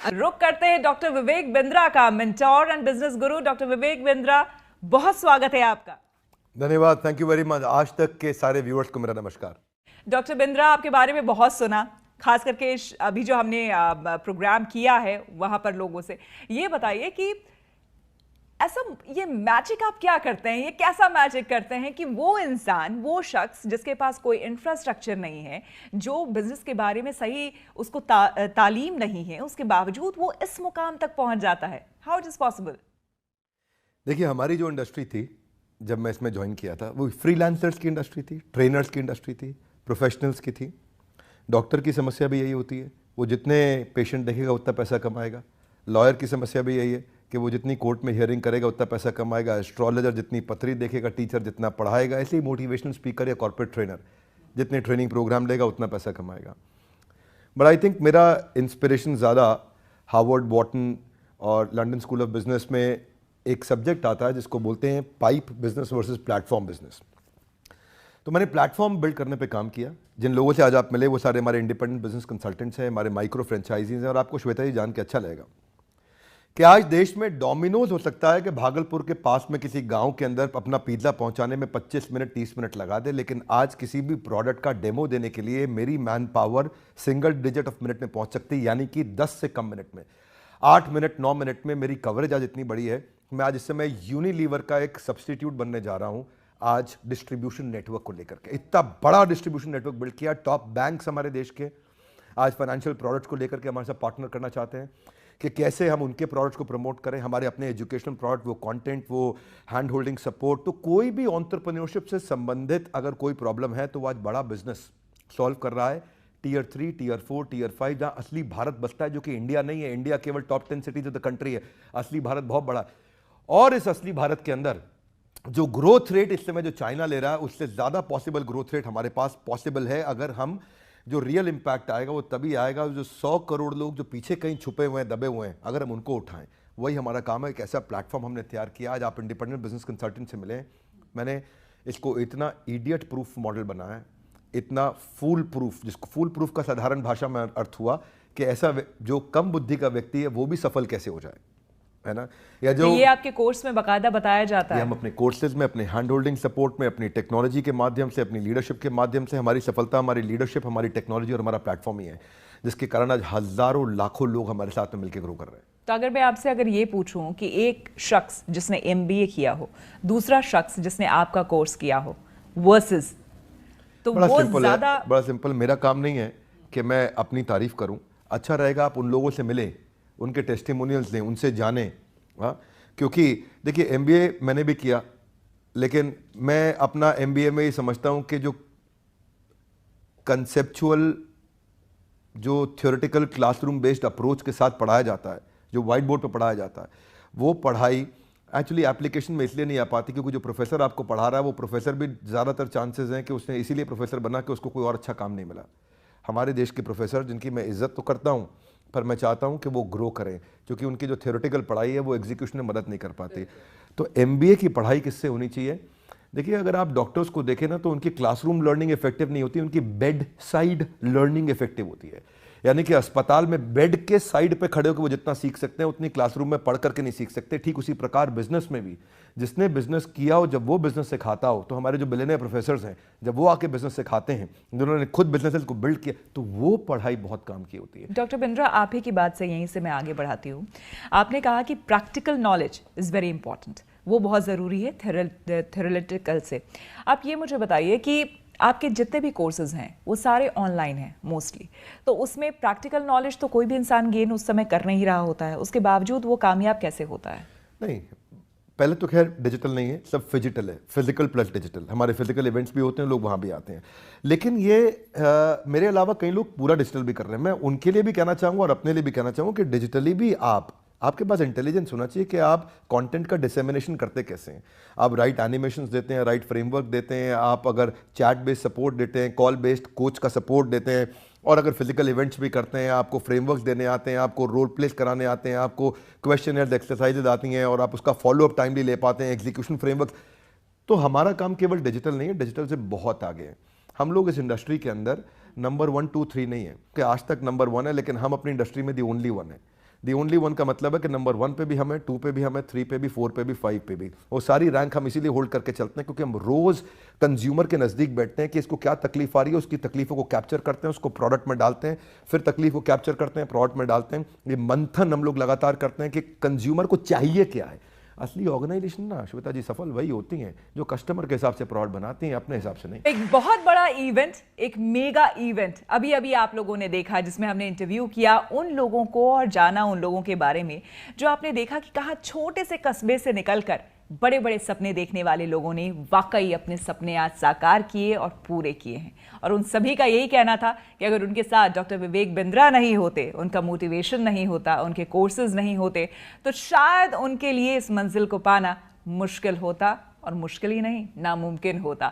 रुक करते हैं डॉक्टर विवेक बिंद्रा का, mentor and business Guru doctor Vivek Bindra, बहुत स्वागत है आपका। धन्यवाद, थैंक यू वेरी मच। आज तक के सारे व्यूअर्स को मेरा नमस्कार। डॉक्टर बिंद्रा, आपके बारे में बहुत सुना, खास करके अभी जो हमने प्रोग्राम किया है वहां पर लोगों से। ये बताइए कि ऐसा ये मैजिक आप क्या करते हैं, ये कैसा मैजिक करते हैं कि वो इंसान, वो शख्स जिसके पास कोई इंफ्रास्ट्रक्चर नहीं है, जो बिजनेस के बारे में सही उसको तालीम नहीं है, उसके बावजूद वो इस मुकाम तक पहुंच जाता है? How it is possible? देखिए, हमारी जो इंडस्ट्री थी जब मैं इसमें ज्वाइन किया था, वो फ्रीलांसर्स की इंडस्ट्री थी, ट्रेनर्स की इंडस्ट्री थी, प्रोफेशनल्स की थी। डॉक्टर की समस्या भी यही होती है, वो जितने पेशेंट देखेगा उतना पैसा कमाएगा। लॉयर की समस्या भी यही है कि वो जितनी कोर्ट में हियरिंग करेगा उतना पैसा कमाएगा। एस्ट्रोलॉजर जितनी पत्री देखेगा, टीचर जितना पढ़ाएगा, ऐसे ही मोटिवेशनल स्पीकर या कॉर्पोरेट ट्रेनर जितने ट्रेनिंग प्रोग्राम लेगा उतना पैसा कमाएगा। बट आई थिंक मेरा इंस्पिरेशन ज़्यादा हार्वर्ड, वॉर्टन और लंदन स्कूल ऑफ बिजनेस में एक सब्जेक्ट आता है जिसको बोलते हैं pipe business versus platform business. तो मैंने प्लेटफॉर्म बिल्ड करने पे काम किया। जिन लोगों से आज आप मिले वो सारे हमारे इंडिपेंडेंट बिजनेस कंसल्टेंट्स हैं, हमारे माइक्रो फ्रेंचाइजीज हैं। और आपको श्वेता जी जान के अच्छा लगेगा कि आज देश में डोमिनोज हो सकता है कि भागलपुर के पास में किसी गांव के अंदर अपना पिज्जा पहुंचाने में 25 मिनट 30 मिनट लगा दे, लेकिन आज किसी भी प्रोडक्ट का डेमो देने के लिए मेरी man power single digit of minute में पहुंच सकती है, यानी कि 10 से कम मिनट में, 8 मिनट 9 मिनट में मेरी कवरेज आज इतनी बड़ी है। मैं आज इस समय यूनिलीवर का एक सब्सटीट्यूट बनने जा रहा हूं आज डिस्ट्रीब्यूशन नेटवर्क को लेकर के। इतना बड़ा डिस्ट्रीब्यूशन नेटवर्क बिल्ड किया। टॉप बैंक्स हमारे देश के आज फाइनेंशियल प्रोडक्ट्स को लेकर के हमारे साथ पार्टनर करना चाहते हैं कि कैसे हम उनके प्रोडक्ट्स को प्रमोट करें, हमारे अपने एजुकेशनल प्रोडक्ट, वो कंटेंट, वो हैंड होल्डिंग सपोर्ट। तो कोई भी एंटरप्रेन्योरशिप से संबंधित अगर कोई प्रॉब्लम है तो वो आज बड़ा बिजनेस सॉल्व कर रहा है। टीयर 3, टीयर 4, टीयर 5, जहाँ असली भारत बसता है, जो कि इंडिया नहीं है। इंडिया केवल top 10 cities of the country है, असली भारत बहुत बड़ा है। और इस असली भारत के अंदर जो ग्रोथ रेट इस समय जो चाइना ले रहा है, उससे ज़्यादा पॉसिबल ग्रोथ रेट हमारे पास पॉसिबल है। अगर हम जो रियल इंपैक्ट आएगा वो तभी आएगा जो 100 करोड़ लोग जो पीछे कहीं छुपे हुए हैं, दबे हुए हैं, अगर हम उनको उठाएं। वही हमारा काम है। एक ऐसा प्लेटफॉर्म हमने तैयार किया। आज आप इंडिपेंडेंट बिजनेस कंसल्टेंट से मिले, मैंने इसको इतना इडियट प्रूफ मॉडल बनाया है, इतना फूल प्रूफ, जिसको फूल प्रूफ का साधारण भाषा में अर्थ हुआ कि ऐसा जो कम बुद्धि का व्यक्ति है वो भी सफल कैसे हो जाए, है ना। या जो तो ये आपके कोर्स में बाकायदा बताया जाता है? हम अपने कोर्सेज में, अपने हैंड होल्डिंग सपोर्ट में, अपनी टेक्नोलॉजी के माध्यम से, अपनी लीडरशिप के माध्यम से, हमारी सफलता हमारी लीडरशिप, हमारी टेक्नोलॉजी और हमारा प्लेटफॉर्म ही है, जिसके कारण आज हजारों लाखों लोग हमारे साथ में मिलकर ग्रो कर रहे हैं। तो अगर मैं आपसे अगर ये पूछूं कि एक शख्स जिसने MBA किया हो, दूसरा शख्स जिसने आपका कोर्स किया हो, वर्सेस, तो बड़ा वो सिंपल है, ज्यादा बड़ा सिंपल। मेरा काम नहीं है कि मैं अपनी तारीफ करूं। अच्छा रहेगा आप उन लोगों से मिलें, उनके टेस्टिमोनियल्स लें, उनसे जानें। हाँ, क्योंकि देखिए MBA मैंने भी किया, लेकिन मैं अपना MBA में ये समझता हूं कि जो कंसेप्चुअल, जो थ्योरेटिकल क्लासरूम बेस्ड अप्रोच के साथ पढ़ाया जाता है, जो व्हाइट बोर्ड पर पढ़ाया जाता है, वो पढ़ाई एक्चुअली एप्लीकेशन में इसलिए नहीं आ पाती क्योंकि जो प्रोफेसर आपको पढ़ा रहा है वो प्रोफेसर भी ज़्यादातर चांसेस हैं कि उसने इसीलिए प्रोफेसर बना कि उसको कोई और अच्छा काम नहीं मिला। हमारे देश के प्रोफेसर, जिनकी मैं इज्जत तो करता हूँ, पर मैं चाहता हूँ कि वो ग्रो करें, क्योंकि उनकी जो थ्योरेटिकल पढ़ाई है वो एग्जीक्यूशन में मदद नहीं कर पाती। तो MBA की पढ़ाई किससे होनी चाहिए? देखिए, अगर आप डॉक्टर्स को देखें ना, तो उनकी क्लासरूम लर्निंग इफेक्टिव नहीं होती, उनकी बेड साइड लर्निंग इफेक्टिव होती है। यानी कि अस्पताल में बेड के साइड पे खड़े होकर वो जितना सीख सकते हैं उतनी क्लासरूम में पढ़ करके नहीं सीख सकते। ठीक उसी प्रकार बिजनेस में भी, जिसने बिजनेस किया हो, जब वो बिजनेस सिखाता हो, तो हमारे जो बिलियनियर प्रोफेसर्स हैं, जब वो आके बिजनेस सिखाते हैं, जिन्होंने खुद बिजनेस को बिल्ड किया, तो वो पढ़ाई बहुत काम की होती है। डॉक्टर बिंद्रा, आप ही की बात से यहीं से मैं आगे बढ़ाती हूँ। आपने कहा कि practical knowledge is very important, वो बहुत ज़रूरी है थ्योरेटिकल से। आप ये मुझे बताइए कि आपके जितने भी कोर्सेज हैं वो सारे ऑनलाइन हैं मोस्टली, तो उसमें प्रैक्टिकल नॉलेज तो कोई भी इंसान गेन उस समय कर नहीं रहा होता है, उसके बावजूद वो कामयाब कैसे होता है? नहीं, पहले तो खैर डिजिटल नहीं है, सब फिजिकल है, फिजिकल प्लस डिजिटल। हमारे फिजिकल इवेंट्स भी होते हैं, लोग वहाँ भी आते हैं, लेकिन ये मेरे अलावा कई लोग पूरा डिजिटल भी कर रहे हैं। मैं उनके लिए भी कहना चाहूँगा और अपने लिए भी कहना चाहूँगा कि डिजिटली भी आपके पास इंटेलिजेंस होना चाहिए कि आप कंटेंट का डिसेमिनेशन करते कैसे हैं। आप राइट एनिमेशंस देते हैं, राइट फ्रेमवर्क देते हैं, आप अगर चैट बेस्ड सपोर्ट देते हैं, कॉल बेस्ड कोच का सपोर्ट देते हैं, और अगर फिजिकल इवेंट्स भी करते हैं, आपको फ्रेमवर्क्स देने आते हैं, आपको रोल प्लेस कराने आते हैं, आपको क्वेश्चनर्स, एक्सरसाइजेज आती हैं और आप उसका फॉलोअप टाइमली ले पाते हैं, एग्जीक्यूशन फ्रेमवर्क। तो हमारा काम केवल डिजिटल नहीं है, डिजिटल से बहुत आगे है। हम लोग इस इंडस्ट्री के अंदर नंबर 1, 2, 3 नहीं है कि आज तक नंबर 1 है, लेकिन हम अपनी इंडस्ट्री में दी ओनली 1 है। दी ओनली वन का मतलब है कि नंबर 1 पे भी हमें, 2 पे भी हमें, 3 पे भी, 4 पे भी, 5 पे भी। वो सारी रैंक हम इसीलिए होल्ड करके चलते हैं क्योंकि हम रोज कंज्यूमर के नजदीक बैठते हैं कि इसको क्या तकलीफ आ रही है, उसकी तकलीफों को कैप्चर करते हैं, उसको प्रोडक्ट में डालते हैं, फिर तकलीफ को कैप्चर करते हैं, प्रोडक्ट में डालते हैं। ये मंथन हम लोग लगातार करते हैं कि कंज्यूमर को चाहिए क्या है। असली ऑर्गेनाइजेशन ना श्वेता जी सफल वही होती हैं जो कस्टमर के हिसाब से प्रोडक्ट बनाती हैं, अपने हिसाब से नहीं। एक बहुत बड़ा इवेंट, एक मेगा इवेंट अभी अभी आप लोगों ने देखा, जिसमें हमने इंटरव्यू किया उन लोगों को और जाना उन लोगों के बारे में जो आपने देखा कि कहाँ छोटे से कस्बे से निकलकर बड़े बड़े सपने देखने वाले लोगों ने वाकई अपने सपने आज साकार किए और पूरे किए हैं। और उन सभी का यही कहना था कि अगर उनके साथ डॉक्टर विवेक बिंद्रा नहीं होते, उनका मोटिवेशन नहीं होता, उनके कोर्सेज नहीं होते, तो शायद उनके लिए इस मंजिल को पाना मुश्किल होता, और मुश्किल ही नहीं, नामुमकिन होता।